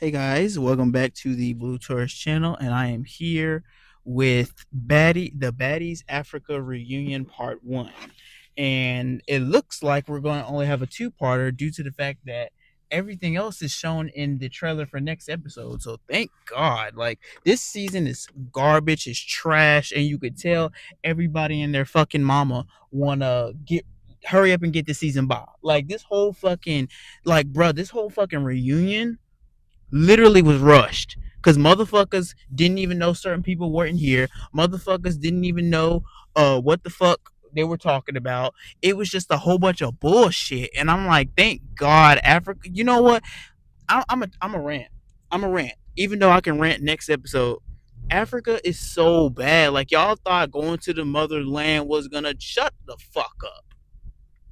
Hey guys, welcome back to the Blue Tourist channel, and I am here with the Baddies Africa Reunion Part 1. And it looks like we're going to only have a two-parter due to the fact that everything else is shown in the trailer for next episode. So thank God. Like, this season is garbage, it's trash, and you could tell everybody and their fucking mama wanna get hurry up and get the season by. Like, this whole fucking bruh, this whole fucking reunion literally was rushed because motherfuckers didn't even know certain people weren't here. Motherfuckers didn't even know what the fuck they were talking about. It was just a whole bunch of bullshit, and I'm like, thank God, Africa. You know what? I'm a rant. I'm a rant. Even though I can rant next episode. Africa is so bad. Like, y'all thought going to the motherland was gonna shut the fuck up.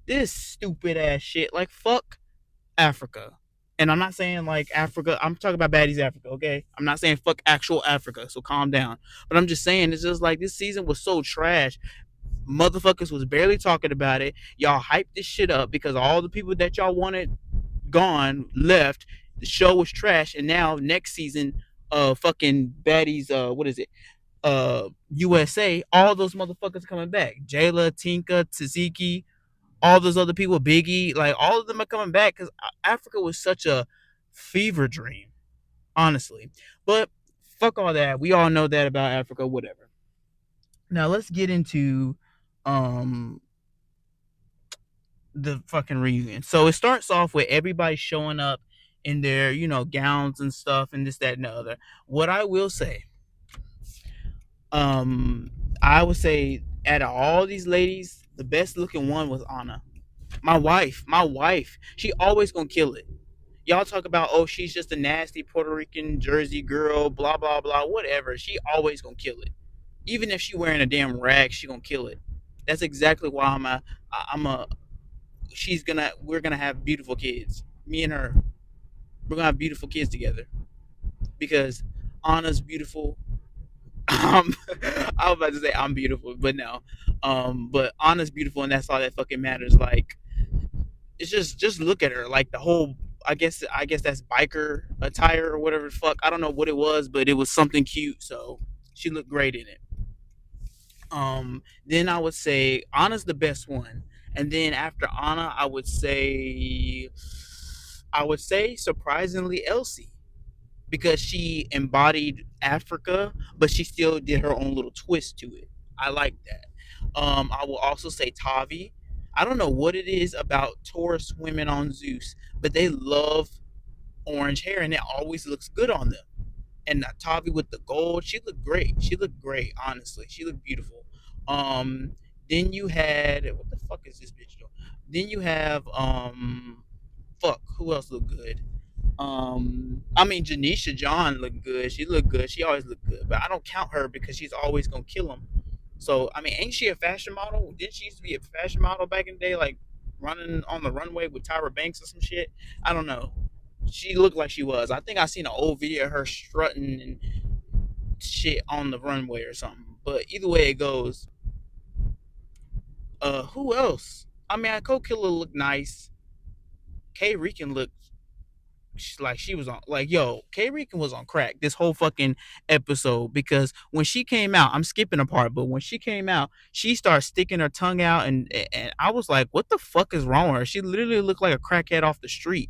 This stupid ass shit. Like, fuck Africa. And I'm not saying like Africa, I'm talking about Baddies Africa, okay? I'm not saying fuck actual Africa, so calm down. But I'm just saying it's just like this season was so trash. Motherfuckers was barely talking about it. Y'all hyped this shit up because all the people that y'all wanted gone, left. The show was trash, and now next season, fucking Baddies, what is it? USA, all those motherfuckers coming back. Jayla, Tinka, Taziki, all those other people, Biggie, like all of them are coming back because Africa was such a fever dream, honestly. But fuck all that. We all know that about Africa, whatever. Now let's get into um the fucking reunion. So it starts off with everybody showing up in their, gowns and stuff and this, that, and the other. What I will say, um, I would say out of all these ladies, the best looking one was Anna. My wife, she always gonna kill it. Y'all talk about, oh, she's just a nasty Puerto Rican Jersey girl, blah blah blah, whatever. She always gonna kill it. Even if she wearing a damn rag, she gonna kill it. That's exactly why I'm a. We're gonna have beautiful kids. Me and her, we're gonna have beautiful kids together because Anna's beautiful. Um, I was about to say I'm beautiful, but no. But Anna's beautiful, and that's all that fucking matters. Like, it's just look at her, like the whole, I guess that's biker attire or whatever the fuck. I don't know what it was, but it was something cute, so she looked great in it. Then I would say Anna's the best one, and then after Anna I would say surprisingly Elsie, because she embodied Africa, but she still did her own little twist to it. I like that. I will also say Tavi. I don't know what it is about Taurus women on Zeus, but they love orange hair, and it always looks good on them. And Tavi with the gold, she looked great. She looked great, honestly. She looked beautiful. Um, then you had, what the fuck is this bitch doing? Then you have fuck, who else looked good? I mean, Janisha John looked good. She looked good. She always looked good, but I don't count her because she's always gonna kill him. So I mean, ain't she a fashion model? Didn't she used to be a fashion model back in the day, like running on the runway with Tyra Banks or some shit? I don't know. She looked like she was. I think I seen an old video of her strutting and shit on the runway or something. But either way it goes, who else? I mean, Cold Killer looked nice. K Rican looked like she was on, like, yo, K Rican was on crack this whole fucking episode, because when she came out, I'm skipping a part, but when she came out, she started sticking her tongue out, and I was like, what the fuck is wrong with her? She literally looked like a crackhead off the street,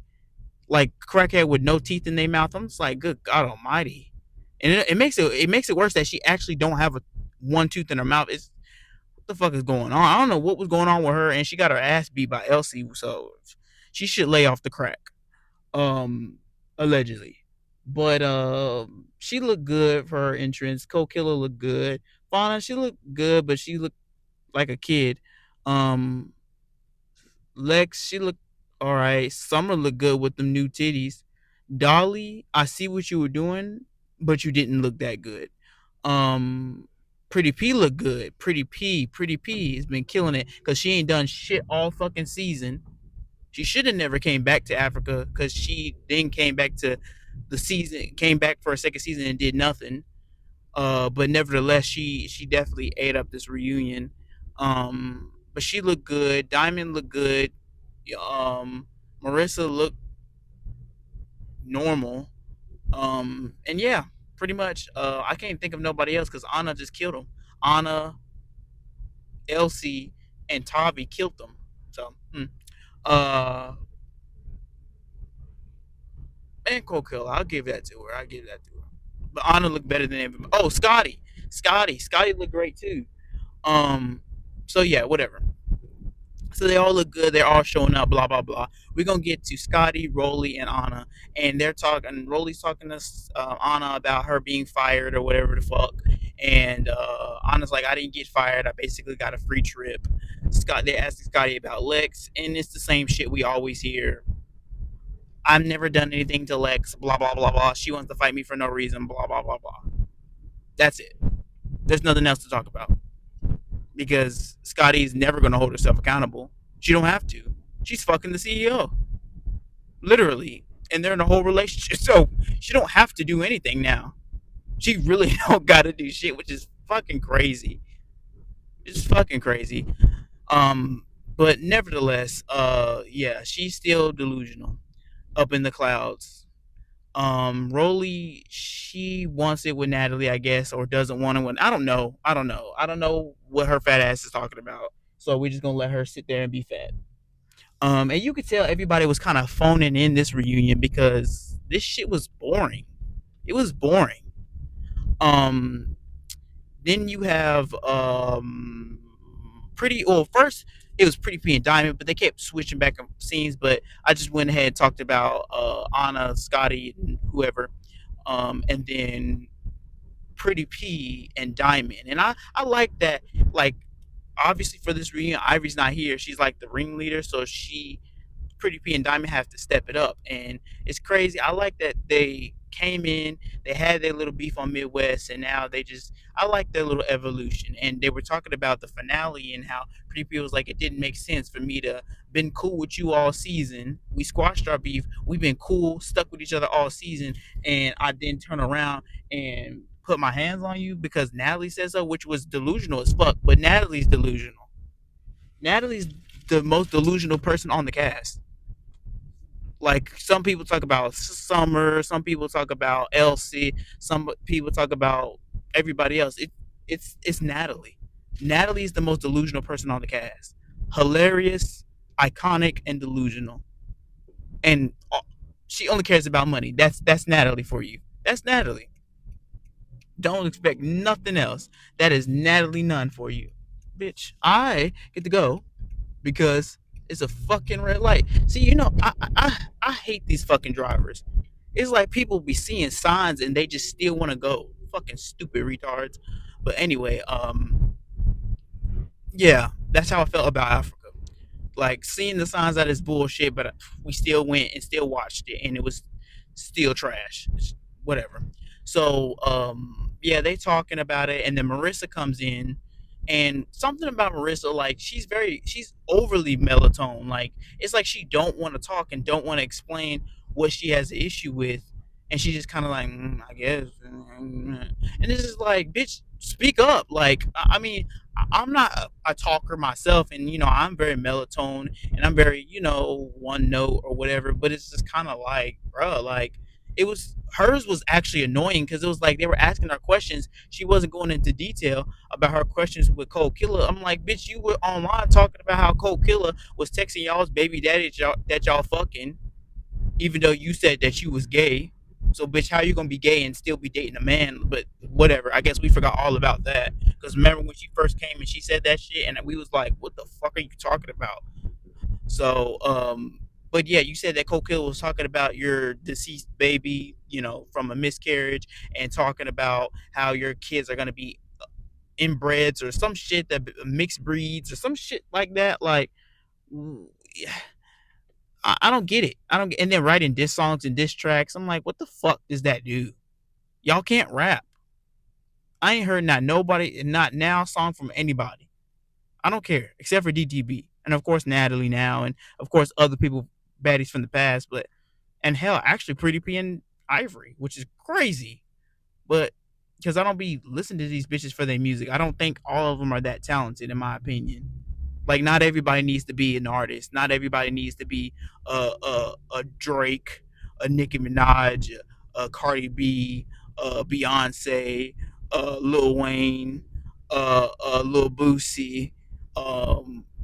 like crackhead with no teeth in their mouth. I'm just like, good God Almighty. And it makes it worse that she actually don't have a one tooth in her mouth. It's what the fuck is going on? I don't know what was going on with her, and she got her ass beat by Elsie, so she should lay off the crack. Um, allegedly, but she looked good for her entrance. Cold Killer looked good. Fauna, she looked good, but she looked like a kid. Um, Lex, she looked all right. Summer looked good with them new titties. Dolly, I see what you were doing, but you didn't look that good. Um, Pretty P looked good. Pretty P has been killing it because she ain't done shit all fucking season. She should have never came back to Africa, because she then came back to the season, came back for a second season and did nothing. But nevertheless, she definitely ate up this reunion. But she looked good. Diamond looked good. Um, Marissa looked normal. And yeah, pretty much. I can't think of nobody else because Anna just killed him. Anna, Elsie, and Tavi killed them. So, uh, and Coquel, I'll give that to her. I'll give that to her. But Anna looked better than everybody. Oh, Scotty looked great too. Um, so yeah, whatever. So they all look good. They're all showing up. Blah blah blah. We're gonna get to Scotty, Rolly, and Anna, and they're talking. Rolly's talking to Anna about her being fired or whatever the fuck. And Anna's like, I didn't get fired. I basically got a free trip. They asked Scotty about Lex, and it's the same shit we always hear. I've never done anything to Lex. Blah blah blah blah. She wants to fight me for no reason. Blah blah blah blah. That's it. There's nothing else to talk about, because Scotty's never going to hold herself accountable. She don't have to. She's fucking the CEO, literally, and they're in a whole relationship, so she don't have to do anything now. She really don't got to do shit, which is fucking crazy. It's fucking crazy. Um, but nevertheless, yeah, she's still delusional, up in the clouds. Rolly, she wants it with Natalie, I guess, or doesn't want it. I don't know. I don't know what her fat ass is talking about. So we're just gonna let her sit there and be fat. And you could tell everybody was kind of phoning in this reunion because this shit was boring. It was boring. Um, then you have pretty. Well, first it was Pretty P and Diamond, but they kept switching back scenes. But I just went ahead and talked about Anna, Scotty, and whoever, and then Pretty P and Diamond. And I like that. Like, obviously for this reunion, Ivy's not here. She's like the ringleader, so she Pretty P and Diamond have to step it up. And it's crazy. I like that they came in, they had their little beef on Midwest, and now I like their little evolution. And they were talking about the finale and how Pretty P was like, it didn't make sense for me to been cool with you all season. We squashed our beef. We've been cool, stuck with each other all season, and I then turn around and put my hands on you because Natalie says so, which was delusional as fuck. But Natalie's delusional. Natalie's the most delusional person on the cast. Like, some people talk about Summer, some people talk about Elsie, some people talk about everybody else. It's Natalie. Natalie's the most delusional person on the cast. Hilarious, iconic, and delusional. And she only cares about money. That's Natalie for you. That's Natalie. Don't expect nothing else. That is Natalie Nunn for you, bitch. I get to go because it's a fucking red light. See, I hate these fucking drivers. It's like people be seeing signs and they just still want to go. Fucking stupid retards. But anyway, yeah, that's how I felt about Africa. Like, seeing the signs that is bullshit, but we still went and still watched it, and it was still trash. Whatever. So, yeah, they talking about it, and then Marissa comes in, and something about Marissa, like, she's overly melatonin. Like, it's like she don't want to talk and don't want to explain what she has an issue with, And she just kind of like, I guess. And it's just like, bitch, speak up. Like, I mean, I'm not a talker myself, and I'm very melatonin, and I'm very, one note or whatever. But it's just kind of like, bro, like, it was hers was actually annoying because it was like they were asking her questions. She wasn't going into detail about her questions with Cold Killer. I'm like, bitch, you were online talking about how Cold Killer was texting y'all's baby daddy that y'all fucking, even though you said that you was gay. So, bitch, how you gonna be gay and still be dating a man? But whatever. I guess we forgot all about that. Because remember when she first came and she said that shit, and we was like, "What the fuck are you talking about?" So, but yeah, you said that Cold Killer was talking about your deceased baby, from a miscarriage, and talking about how your kids are gonna be inbreds or some shit, that mixed breeds or some shit like that. Like, yeah, I don't get it. I don't. And then writing diss songs and diss tracks. I'm like, what the fuck does that do? Y'all can't rap. I ain't heard not nobody, not now song from anybody. I don't care except for DTB and of course Natalie now, and of course other people, baddies from the past. But and hell, actually Pretty P and Ivory, which is crazy. But because I don't be listening to these bitches for their music, I don't think all of them are that talented, in my opinion. Like, not everybody needs to be an artist. Not everybody needs to be a Drake, a Nicki Minaj, a Cardi B, a Beyonce, Lil Wayne, Lil Boosie.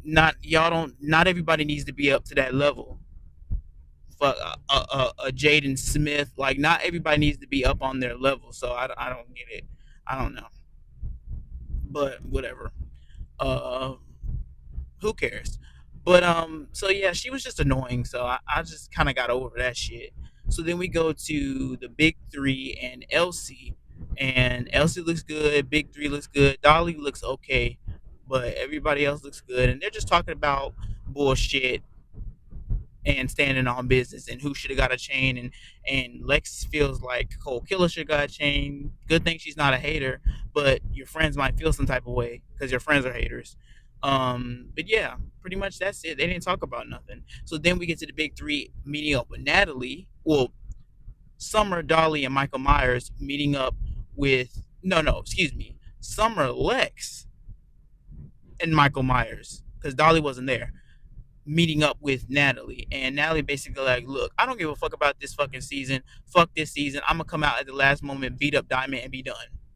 Not y'all don't. Not everybody needs to be up to that level. For a Jaden Smith, like, not everybody needs to be up on their level. So I don't get it. I don't know, but whatever. Uh, who cares? But so yeah, she was just annoying. So I just kind of got over that shit. So then we go to the big three and Elsie, and Elsie looks good. Big three looks good. Dolly looks okay, but everybody else looks good, and they're just talking about bullshit and standing on business and who should have got a chain, and Lex feels like Cole Killer should have got a chain. Good thing she's not a hater, but your friends might feel some type of way because your friends are haters. But yeah, pretty much that's it. They didn't talk about nothing. So then we get to the big three meeting up with Natalie. Well, Summer, Dolly, and Michael Myers meeting up with, no, excuse me, Summer, Lex, and Michael Myers, because Dolly wasn't there, meeting up with Natalie. And Natalie basically like, look, I don't give a fuck about this fucking season. Fuck this season. I'm gonna come out at the last moment, beat up Diamond, and be done.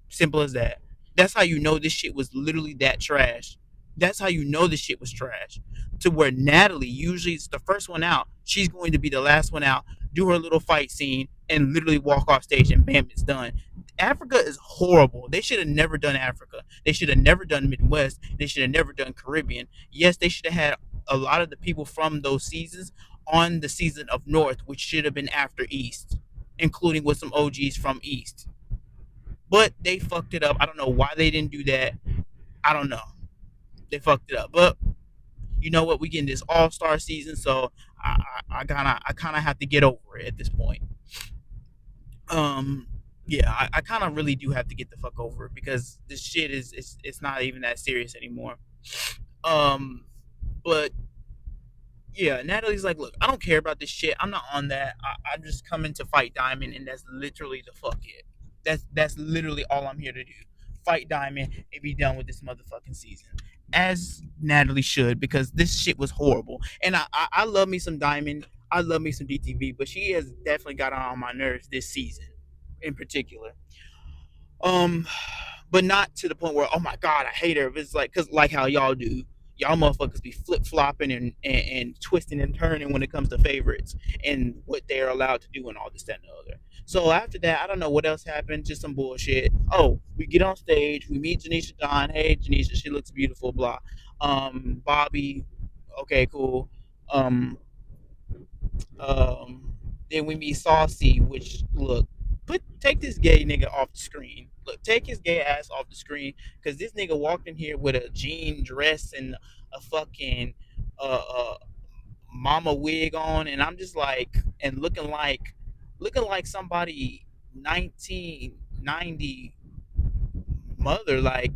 Simple as that. That's how you know this shit was literally that trash. That's how you know this shit was trash. To where Natalie usually is the first one out. She's going to be the last one out, do her little fight scene, and literally walk off stage, and bam, it's done. Africa is horrible. They should have never done Africa. They should have never done Midwest. They should have never done Caribbean. Yes, they should have had a lot of the people from those seasons on the season of North, which should have been after East, including with some OGs from East. But they fucked it up. I don't know why they didn't do that. I don't know. They fucked it up. But you know what? We getting this All Star season, so I kind of have to get over it at this point. Um, yeah, I kind of really do have to get the fuck over it because this shit is it's not even that serious anymore. Um, but yeah, Natalie's like, look, I don't care about this shit. I'm not on that. I'm just coming to fight Diamond, and that's literally the fuck it. That's literally all I'm here to do. Fight Diamond and be done with this motherfucking season. As Natalie should, because this shit was horrible. And I love me some Diamond. I love me some DTV, but she has definitely got on my nerves this season, in particular. Um, but not to the point where, oh my god, I hate her. It's like, cause like how y'all do, y'all motherfuckers be flip flopping and twisting and turning when it comes to favorites and what they're allowed to do and all this, that, and the other. So after that, I don't know what else happened. Just some bullshit. Oh, we get on stage, we meet Janisha John. Hey, Janisha, she looks beautiful. Blah. Bobby. Okay, cool. Um, um, then we meet Saucy, which, look, take this gay nigga off the screen. Look, take his gay ass off the screen, because this nigga walked in here with a jean dress and a fucking uh mama wig on, and I'm just like, and looking like somebody 1990 mother, like,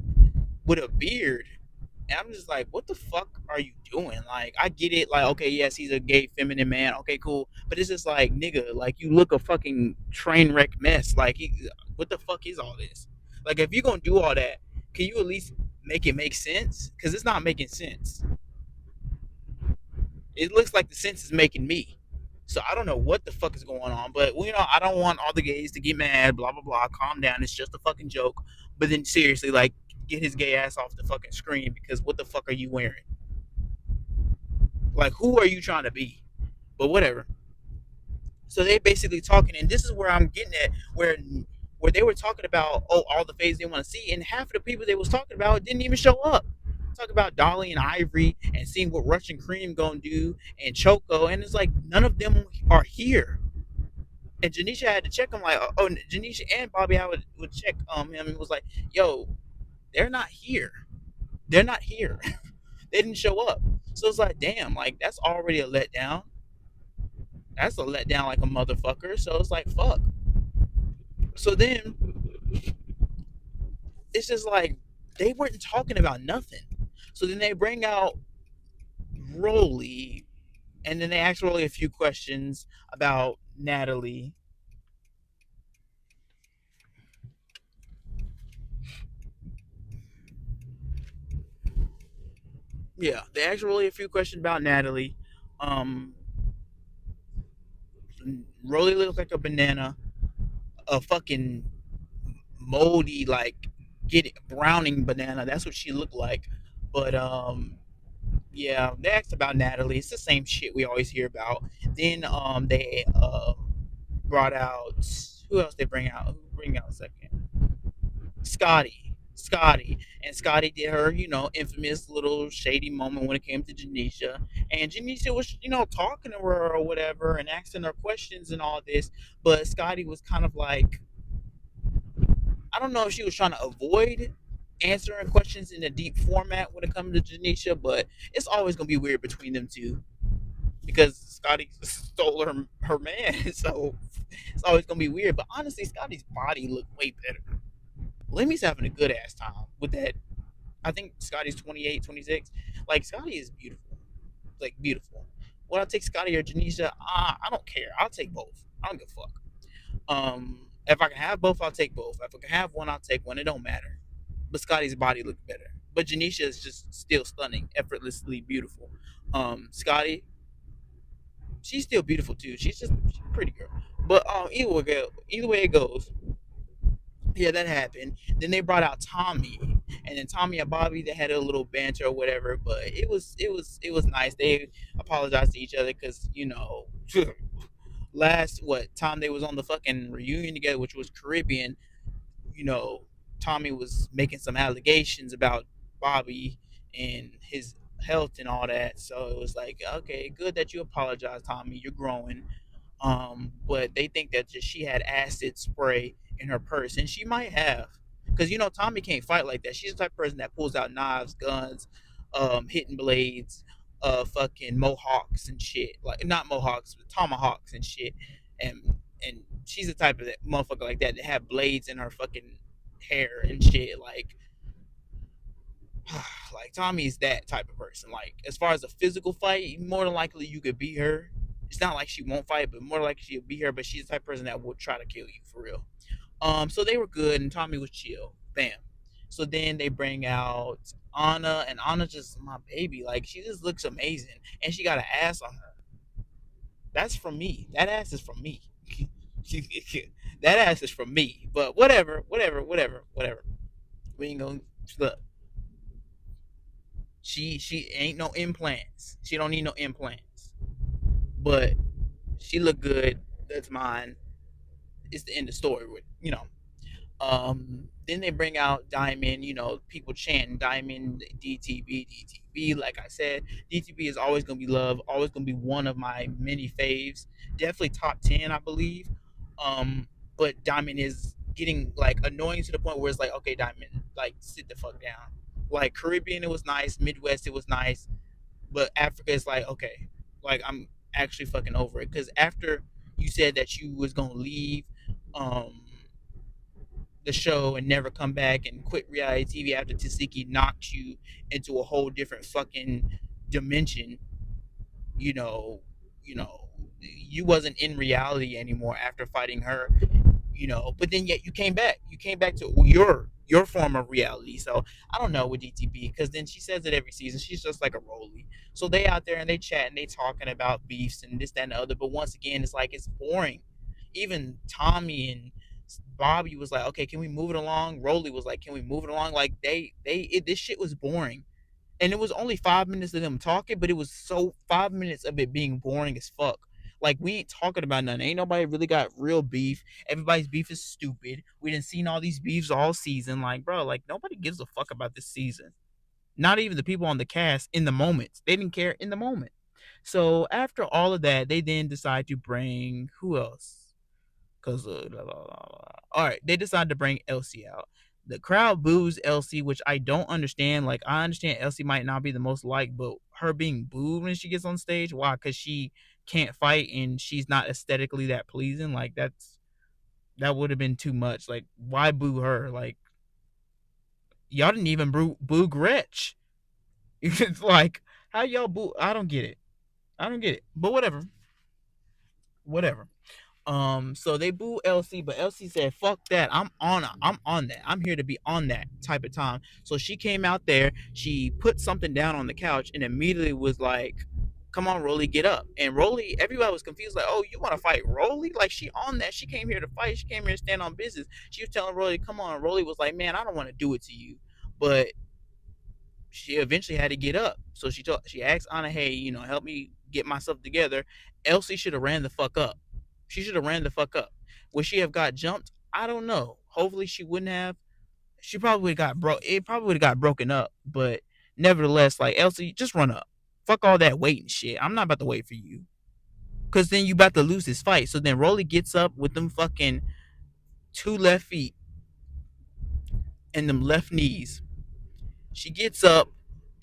with a beard. And I'm just like, what the fuck are you doing? Like, I get it. Like, okay, yes, he's a gay, feminine man. Okay, cool. But it's just like, nigga, like, you look a fucking train wreck mess. Like, what the fuck is all this? Like, if you're gonna do all that, can you at least make it make sense? Because it's not making sense. It looks like the sense is making me. So I don't know what the fuck is going on. But, well, I don't want all the gays to get mad, blah, blah, blah. Calm down. It's just a fucking joke. But then, seriously, like, get his gay ass off the fucking screen because what the fuck are you wearing? Like, who are you trying to be? But whatever. So they basically talking, and this is where I'm getting at, where they were talking about, oh, all the faves they want to see, and half of the people they was talking about didn't even show up. Talk about Dolly and Ivory and seeing what Russian Cream gonna do and Choco, and it's like none of them are here. And Janisha had to check him like, oh, Janisha and Bobby Howard would check him and was like, yo, they're not here. They're not here. They didn't show up. So it's like, damn, like that's already a letdown. That's a letdown like a motherfucker. So it's like, fuck. So then it's just like they weren't talking about nothing. So then they bring out Rolly, and then they ask Rolly a few questions about Natalie. Yeah, they ask Rolly a few questions about Natalie. Um, Rolly looks like a banana, a fucking moldy, like get it, browning banana. That's what she looked like. But yeah, they asked about Natalie. It's the same shit we always hear about. Then they brought out, who else they bring out? Who bring out a second? Scotty. And Scotty did her, infamous little shady moment when it came to Janisha. And Janisha was, talking to her or whatever and asking her questions and all this. But Scotty was kind of like, I don't know if she was trying to avoid answering questions in a deep format when it comes to Janisha, but it's always gonna be weird between them two because Scotty stole her man, so it's always gonna be weird. But honestly, Scotty's body looked way better. Lemmy's having a good ass time with that. I think Scotty's 28, 26. Like Scotty is beautiful, like beautiful. Would I take Scotty or Janisha? I don't care. I'll take both. I don't give a fuck. If I can have both, I'll take both. If I can have one, I'll take one. It don't matter. But Scotty's body looked better. But Janisha is just still stunning, effortlessly beautiful. Scotty, she's still beautiful too. She's a pretty girl. But either way it goes, yeah, that happened. Then they brought out Tommy, and then Tommy and Bobby they had a little banter or whatever. But it was nice. They apologized to each other because last what time they was on the fucking reunion together, which was Caribbean, you know, Tommy was making some allegations about Bobby and his health and all that. So it was like, okay, good that you apologize, Tommy. You're growing. But they think that just she had acid spray in her purse, and she might have, because Tommy can't fight like that. She's the type of person that pulls out knives, guns, hitting blades, fucking mohawks and shit. Like not mohawks, but tomahawks and shit. And she's the type of that motherfucker like that have blades in her fucking hair and shit. Like Tommy's that type of person. Like as far as a physical fight, more than likely you could beat her. It's not like she won't fight, but more likely she'll beat her. But she's the type of person that would try to kill you for real. So they were good, and Tommy was chill. Bam. So then they bring out Anna, and Anna just my baby. Like she just looks amazing, and she got an ass on her. That's from me. That ass is from me. That ass is from me. But whatever. We ain't gonna look. She ain't no implants. She don't need no implants. But she look good. That's mine. It's the end of the story. Then they bring out Diamond, people chanting Diamond, DTB, DTB. Like I said, DTB is always going to be love, always going to be one of my many faves. Definitely top 10, I believe. But Diamond is getting like annoying to the point where it's like, okay, Diamond, like sit the fuck down. Like Caribbean, it was nice. Midwest, it was nice. But Africa is like, okay, like I'm actually fucking over it. Because after you said that you was going to leave, um, the show and never come back and quit reality TV after Tasiki knocked you into a whole different fucking dimension, you know, you wasn't in reality anymore after fighting her, but then yet you came back to your form of reality. So I don't know with DTB, because then she says it every season, she's just like a Rolly. So they out there and they chat and they talking about beefs and this, that, and the other, but once again it's like it's boring. Even Tommy and Bobby was like, okay, can we move it along? Rolly was like, can we move it along? Like this shit was boring, and it was only 5 minutes of them talking, but it was so 5 minutes of it being boring as fuck. Like, we ain't talking about nothing. Ain't nobody really got real beef. Everybody's beef is stupid. We didn't seen all these beefs all season. Like, bro, like nobody gives a fuck about this season. Not even the people on the cast in the moment. They didn't care in the moment. So after all of that, they then decide to bring who else? Because all right, they decided to bring Elsie out. The crowd boos Elsie, which I don't understand. Like, I understand Elsie might not be the most liked, but her being booed when she gets on stage, why? Because she can't fight and she's not aesthetically that pleasing. Like, that would have been too much. Like, why boo her? Like, y'all didn't even boo Gretch. It's like, how y'all boo? I don't get it. I don't get it. But whatever. Whatever. So they boo Elsie, but Elsie said, "Fuck that! I'm on that. I'm here to be on that type of time." So she came out there, she put something down on the couch, and immediately was like, "Come on, Rolly, get up!" And Rolly, everybody was confused, like, "Oh, you want to fight Rolly? Like, she on that? She came here to fight. She came here to stand on business." She was telling Rolly, "Come on." Rolly was like, "Man, I don't want to do it to you," but she eventually had to get up. So she asked Anna, "Hey, help me get myself together." Elsie should have ran the fuck up. She should have ran the fuck up. Would she have got jumped? I don't know. Hopefully she wouldn't have. She probably would have got broke. It probably would have got broken up. But nevertheless, like, Elsie, just run up. Fuck all that waiting shit. I'm not about to wait for you. Cause then you about to lose this fight. So then Rolly gets up with them fucking two left feet and them left knees. She gets up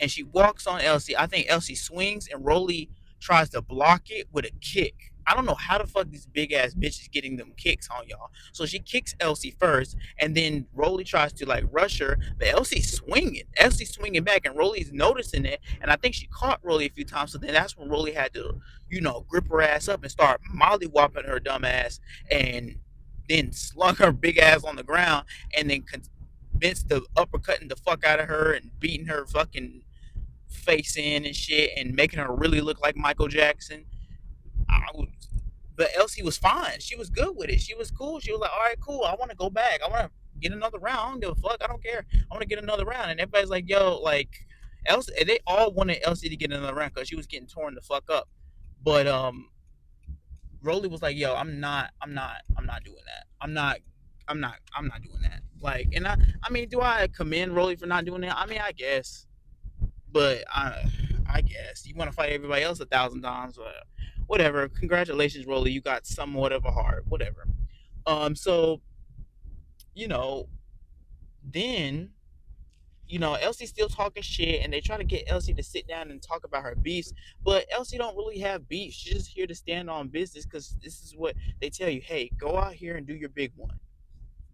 and she walks on Elsie. I think Elsie swings and Rolly tries to block it with a kick. I don't know how the fuck this big ass bitch is getting them kicks on y'all. So she kicks Elsie first, and then Rolly tries to like rush her, but Elsie's swinging. Elsie's swinging back, and Rolly's noticing it. And I think she caught Rolly a few times. So then that's when Rolly had to, grip her ass up and start mollywopping her dumb ass, and then slung her big ass on the ground, and then Vince the uppercutting the fuck out of her and beating her fucking face in and shit and making her really look like Michael Jackson. I was, but Elsie was fine. She was good with it. She was cool. She was like, all right, cool. I want to go back. I want to get another round. I don't give a fuck. I don't care. I want to get another round. And everybody's like, yo, like, Elsie, they all wanted Elsie to get another round because she was getting torn the fuck up. But Rolly was like, "Yo, I'm not doing that. I'm not doing that." Like, and I mean, do I commend Rolly for not doing that? I mean, I guess, but I guess you want to fight everybody else 1,000 times, whatever. Congratulations, Rolly. You got somewhat of a heart, whatever. So you know, then Elsie's still talking shit, and they try to get Elsie to sit down and talk about her beefs, but Elsie don't really have beef. She's just here to stand on business because this is what they tell you. Hey, go out here and do your big one.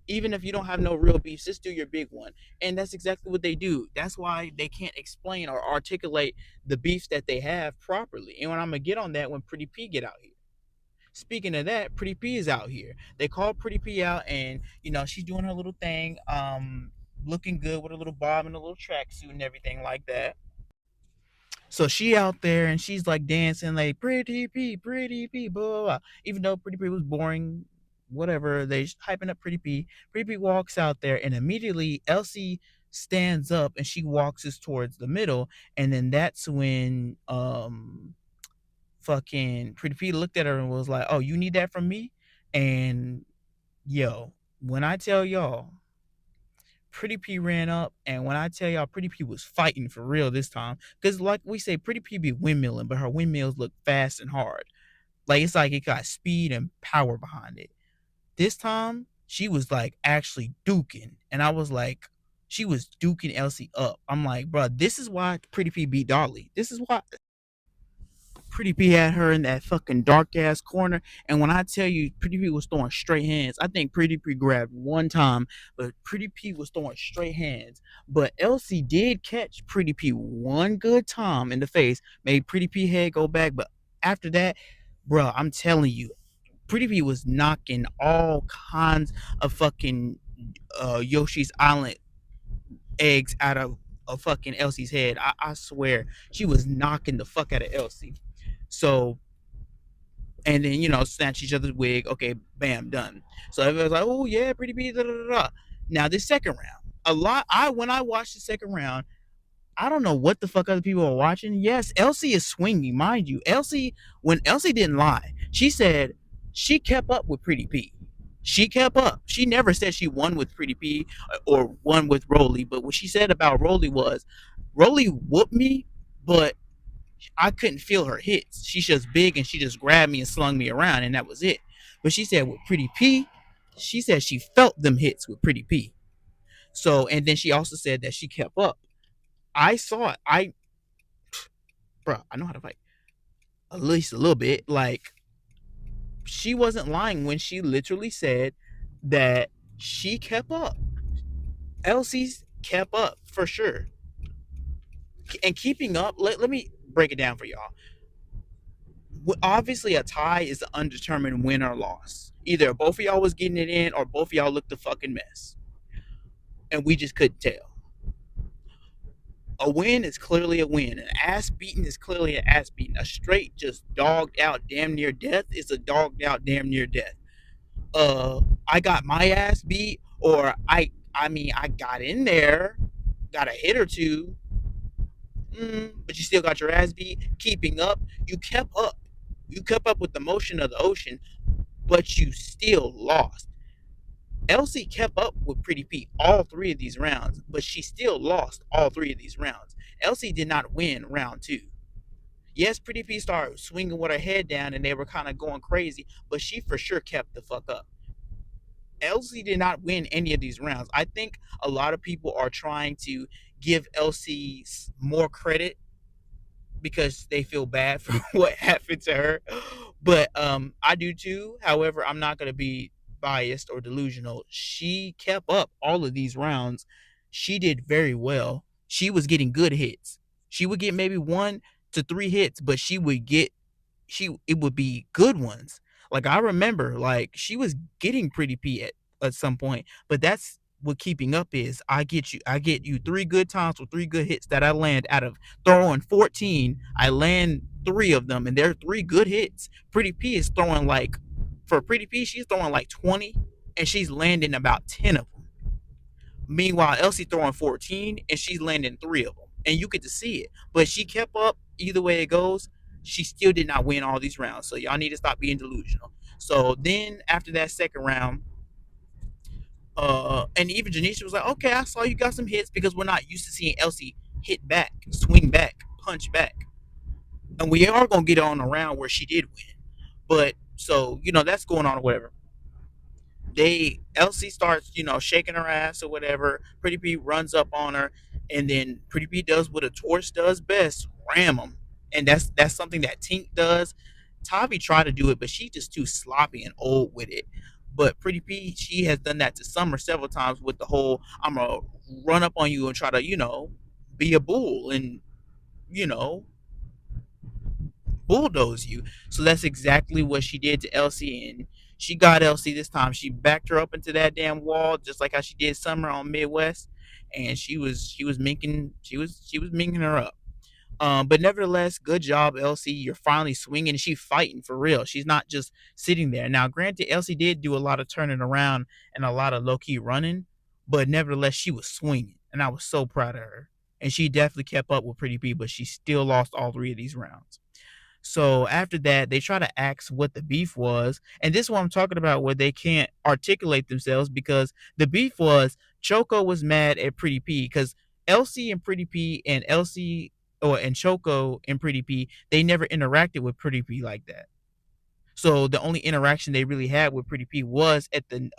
Even if you don't have no real beefs, just do your big one. And that's exactly what they do. That's why they can't explain or articulate the beefs that they have properly. And when I'm gonna get on that when Pretty P get out here. Speaking of that, Pretty P is out here. They call Pretty P out, and she's doing her little thing, looking good with a little bob and a little tracksuit and everything like that. So she out there and she's like dancing like Pretty P, blah blah blah. Even though Pretty P was boring, whatever, they hyping up Pretty P. Pretty P walks out there, and immediately Elsie stands up and she walks us towards the middle, and then that's when fucking Pretty P looked at her and was like, "Oh, you need that from me?" And yo, when I tell y'all, Pretty P ran up, and when I tell y'all, Pretty P was fighting for real this time, because like we say, Pretty P be windmilling, but her windmills look fast and hard. Like, it's like it got speed and power behind it. This time, she was like actually duking, and I was like, she was duking Elsie up. I'm like, bro, this is why Pretty P beat Dolly. This is why Pretty P had her in that fucking dark ass corner, and when I tell you, Pretty P was throwing straight hands. I think Pretty P grabbed one time, but Pretty P was throwing straight hands. But Elsie did catch Pretty P one good time in the face, made Pretty P head go back. But after that, bro, I'm telling you, Pretty P was knocking all kinds of fucking Yoshi's Island eggs out of fucking Elsie's head. I swear, she was knocking the fuck out of Elsie. So, and then snatch each other's wig. Okay, bam, done. So everyone's like, oh yeah, Pretty P. Da, da, da, da. Now this second round, a lot. I when I watched the second round, I don't know what the fuck other people are watching. Yes, Elsie is swinging, mind you. When Elsie didn't lie, she said she kept up with Pretty P. She kept up. She never said she won with Pretty P or won with Rolly. But what she said about Rolly was, Rolly whooped me, but I couldn't feel her hits. She's just big and she just grabbed me and slung me around, and that was it. But she said with Pretty P, she said she felt them hits with Pretty P. So, and then she also said that she kept up. I saw it. Bro, I know how to fight at least a little bit. Like, she wasn't lying when she literally said that she kept up. Elsie's kept up for sure. And keeping up, let me break it down for y'all. Obviously, a tie is an undetermined win or loss. Either both of y'all was getting it in or both of y'all looked a fucking mess. And we just couldn't tell. A win is clearly a win. An ass beating is clearly an ass beating. A straight just dogged out damn near death is a dogged out damn near death. I got my ass beat, or I got in there, got a hit or two, but you still got your ass beat. Keeping up, you kept up. You kept up with the motion of the ocean, but you still lost. Elsie kept up with Pretty P all three of these rounds, but she still lost all three of these rounds. Elsie did not win round two. Yes, Pretty P started swinging with her head down and they were kind of going crazy, but she for sure kept the fuck up. Elsie did not win any of these rounds. I think a lot of people are trying to give Elsie more credit because they feel bad for what happened to her. But I do too. However, I'm not going to be biased or delusional. She kept up all of these rounds. She did very well. She was getting good hits. She would get maybe 1 to 3 hits, but she it would be good ones. Like, I remember, like, she was getting Pretty P at some point, but that's what keeping up is. I get you 3 good times with 3 good hits that I land out of throwing 14. I land 3 of them, and they're 3 good hits. Pretty P is throwing like For Pretty P, she's throwing like 20, and she's landing about 10 of them. Meanwhile, Elsie throwing 14 and she's landing 3 of them. And you get to see it. But she kept up either way it goes. She still did not win all these rounds. So y'all need to stop being delusional. So then after that second round, and even Janisha was like, okay, I saw you got some hits because we're not used to seeing Elsie hit back, swing back, punch back. And we are gonna get on a round where she did win. But so, that's going on or whatever. Elsie starts, shaking her ass or whatever. Pretty P runs up on her, and then Pretty P does what a torch does best: ram him. And that's something that Tink does. Tavi tried to do it, but she's just too sloppy and old with it. But Pretty P, she has done that to Summer several times with the whole "I'm gonna run up on you and try to, be a bull and you know bulldoze you." So that's exactly what she did to Elsie, and she got Elsie this time. She backed her up into that damn wall, just like how she did Summer on Midwest, and she was minking her up. But nevertheless, good job, Elsie. You're finally swinging, and she's fighting for real. She's not just sitting there. Now, granted, Elsie did do a lot of turning around and a lot of low key running, but nevertheless, she was swinging, and I was so proud of her. And she definitely kept up with Pretty P, but she still lost all 3 of these rounds. So after that, they try to ask what the beef was. And this is what I'm talking about, where they can't articulate themselves, because the beef was Choco was mad at Pretty P because Elsie and Pretty P and Elsie or and Choco and Pretty P, they never interacted with Pretty P like that. So the only interaction they really had with Pretty P was at the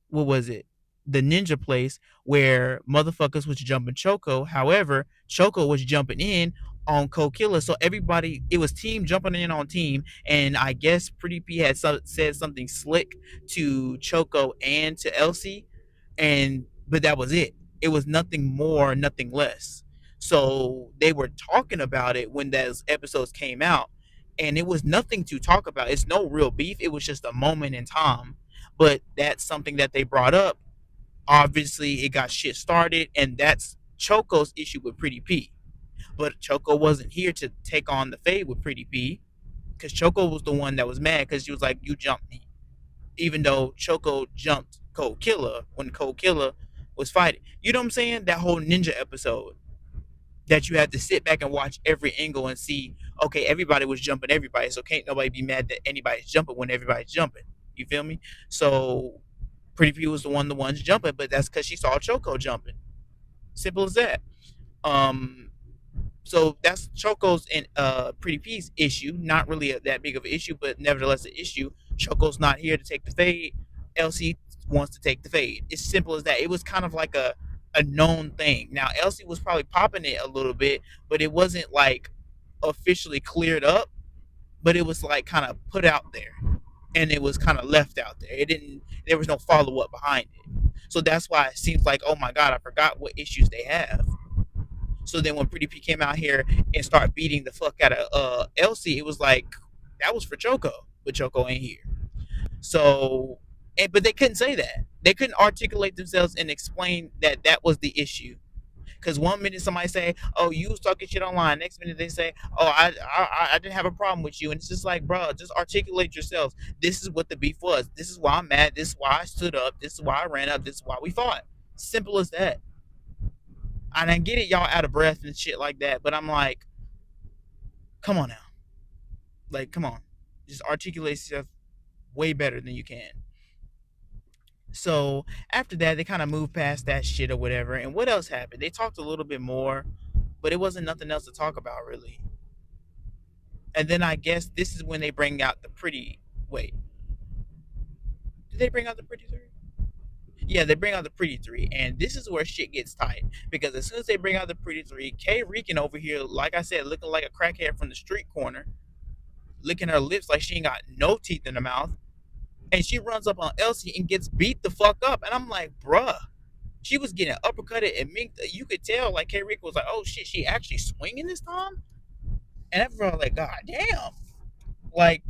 what was it? the ninja place where motherfuckers was jumping Choco. However, Choco was jumping in on Cold Killer. So everybody, it was team jumping in on team. And I guess Pretty P had said something slick to Choco and to Elsie. But that was it. It was nothing more, nothing less. So they were talking about it when those episodes came out. And it was nothing to talk about. It's no real beef. It was just a moment in time. But that's something that they brought up. Obviously, it got shit started, and that's Choco's issue with Pretty P. But Choco wasn't here to take on the fade with Pretty P, because Choco was the one that was mad because she was like, "You jumped me," even though Choco jumped Cold Killer when Cold Killer was fighting. You know what I'm saying? That whole ninja episode that you have to sit back and watch every angle and see. Okay, everybody was jumping everybody, so can't nobody be mad that anybody's jumping when everybody's jumping. You feel me? So Pretty P was the ones jumping, but that's because she saw Choco jumping. Simple as that. Um, so that's Choco's and Pretty P's issue. Not really that big of an issue, but nevertheless an issue. Choco's not here to take the fade. Elsie wants to take the fade. It's simple as that. It was kind of like a known thing. Now Elsie was probably popping it a little bit, but it wasn't like officially cleared up. But it was like kind of put out there, and it was kind of left out there. It didn't. There was no follow up behind it. So that's why it seems like, oh my god, I forgot what issues they have. So then when Pretty P came out here and started beating the fuck out of Elsie, it was like that was for Choco, but Choco ain't here. So, but they couldn't say that. They couldn't articulate themselves and explain that that was the issue. Because one minute somebody say, "Oh, you was talking shit online." Next minute they say, "Oh, I didn't have a problem with you." And it's just like, bro, just articulate yourselves. This is what the beef was. This is why I'm mad. This is why I stood up. This is why I ran up. This is why we fought. Simple as that. And I get it, y'all out of breath and shit like that. But I'm like, come on now. Like, come on. Just articulate yourself way better than you can. So after that, they kind of moved past that shit or whatever. And what else happened? They talked a little bit more, but it wasn't nothing else to talk about really. And then I guess this is when they bring out the pretty. Wait, did they bring out the pretty three? Yeah, they bring out the pretty three, and this is where shit gets tight because as soon as they bring out the pretty three, Kay Rican over here, like I said, looking like a crackhead from the street corner, licking her lips like she ain't got no teeth in her mouth, and she runs up on Elsie and gets beat the fuck up, and I'm like, bruh, she was getting uppercutted and minked. You could tell like Kay Rican was like, oh shit, she actually swinging this time, and everyone was like, god damn, like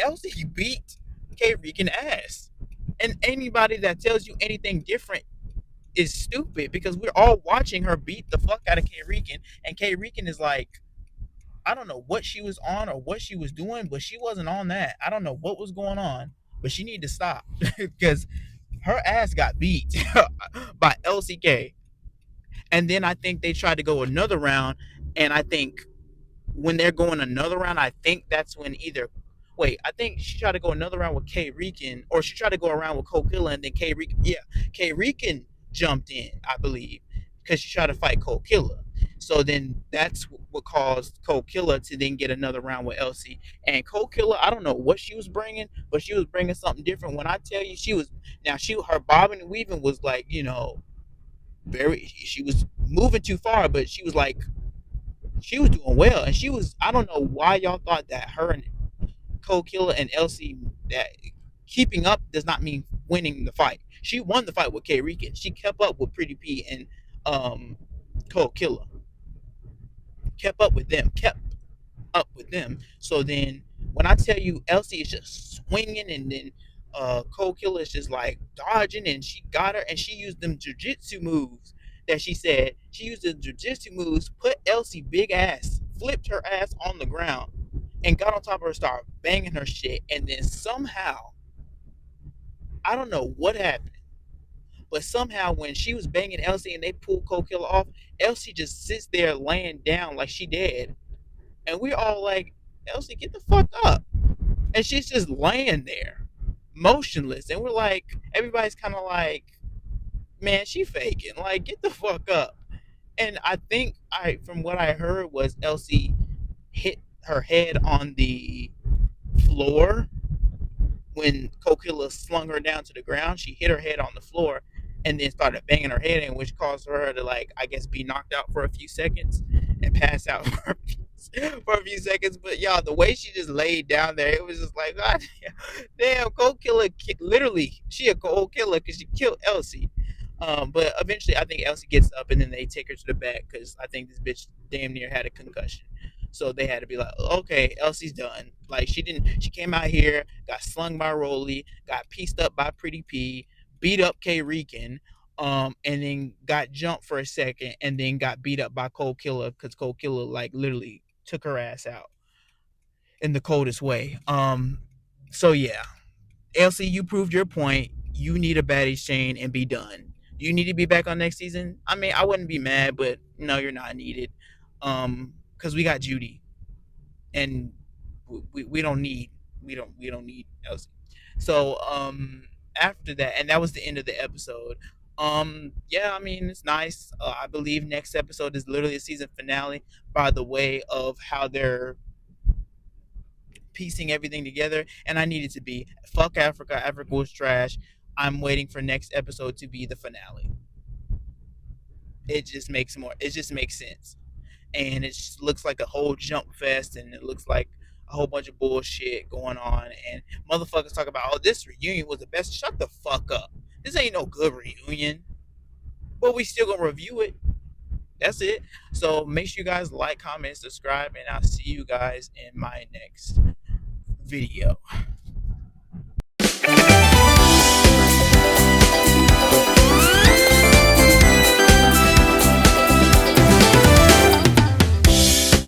Elsie beat Kay Rican ass. And anybody that tells you anything different is stupid because we're all watching her beat the fuck out of Kay Rican, and Kay Rican is like, I don't know what she was on or what she was doing, but she wasn't on that. I don't know what was going on, but she needed to stop because her ass got beat by LCK. And then I think they tried to go another round, and I think when they're going another round, I think that's when either I think she tried to go another round with K Rican, or she tried to go around with Kokilla, and then K Rican, yeah, K Rican jumped in, I believe, because she tried to fight Kokilla. So then that's what caused Kokilla to then get another round with Elsie. And Kokilla, I don't know what she was bringing, but she was bringing something different. When I tell you, she was now she her bobbing and weaving was like, very. She was moving too far, but she was like she was doing well, and she was. I don't know why y'all thought that her and Cold Killer and Elsie that keeping up does not mean winning the fight. She won the fight with K Rican. She kept up with Pretty P and Cold Killer. Kept up with them. Kept up with them. So then when I tell you Elsie is just swinging, and then Cold Killer is just like dodging, and she got her, and she used them jujitsu moves that she said. She used the jujitsu moves, put Elsie big ass, flipped her ass on the ground, and got on top of her, started banging her shit, and then somehow, I don't know what happened, but somehow when she was banging Elsie and they pulled Cold Killer off, Elsie just sits there laying down like she dead, and we're all like, Elsie, get the fuck up, and she's just laying there, motionless, and we're like, everybody's kind of like, man, she faking, like, get the fuck up. And I think from what I heard was Elsie hit her head on the floor when Kokilla slung her down to the ground. She hit her head on the floor, and then started banging her head in, which caused her to, like, I guess, be knocked out for a few seconds and pass out for a few seconds. But y'all, the way she just laid down there, it was just like, God damn, cold killer, literally, she a cold killer because she killed Elsie. But eventually, I think Elsie gets up and then they take her to the back because I think this bitch damn near had a concussion. So they had to be like, okay, Elsie's done. Like she didn't. She came out here, got slung by Rolly, got pieced up by Pretty P, beat up K Rican, and then got jumped for a second, and then got beat up by Cold Killer because Cold Killer like literally took her ass out in the coldest way. So yeah, Elsie, you proved your point. You need a Baddies chain and be done. You need to be back on next season. I mean, I wouldn't be mad, but no, you're not needed. Because we got Judy, and we don't need we don't need Elsie. So after that, and that was the end of the episode. Yeah, I mean it's nice. I believe next episode is literally a season finale by the way of how they're piecing everything together, and I needed to be fuck Africa. Africa was trash. I'm waiting for next episode to be the finale. It just makes more. It just makes sense, and it just looks like a whole jump fest, and it looks like a whole bunch of bullshit going on. And motherfuckers talk about, oh, this reunion was the best. Shut the fuck up. This ain't no good reunion, but we still gonna review it. That's it. So make sure you guys like, comment, subscribe, and I'll see you guys in my next video.